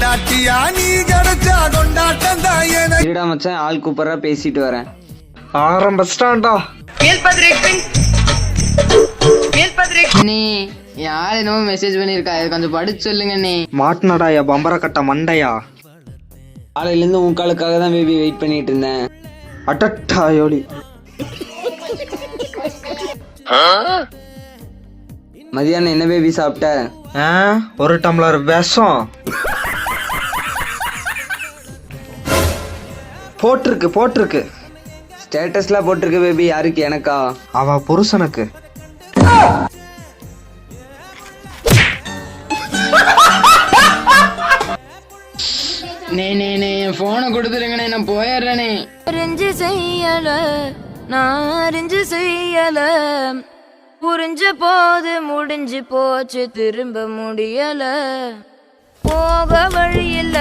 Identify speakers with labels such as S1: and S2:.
S1: பொண்டாட்டியா நீ கிடைச்சா கொண்டாட்டம் தான்.
S2: இருடா மச்சான், ஆள் கூப்பரா பேசிட்டு வரேன்.
S3: ஆரம்பிச்சிட்டான்டா.
S4: நீ யார் என்னமோ மெசேஜ் பண்ணிருக்கா, கொஞ்சம் படிச்சு சொல்லுங்க. நீ
S3: மாட்டினடா என் பம்பர கட்ட மண்டையா.
S2: காலையில இருந்து உங்களுக்காக தான் பேபி வெயிட் பண்ணிட்டு இருந்தேன்.
S3: அட்டட்டா யோலி.
S2: மதியானம் என்ன பேபி சாப்பிட்ட?
S3: ஒரு டம்ளர் விஷம் போட்டிருக்கு.
S2: ஸ்டேட்டஸ்லாம் போட்டிருக்க பேபி. யாருக்கு? எனக்கா?
S3: அவ புருஷனுக்கு.
S4: நீ என் போனை கொடுத்துருங்கண்ணே, நான் போயிடுறேனே.
S5: அறிஞ்சு செய்யல நான் அறிஞ்சு செய்யல, புரிஞ்ச போது முடிஞ்சு போச்சு திரும்ப முடியல, போக வழி இல்ல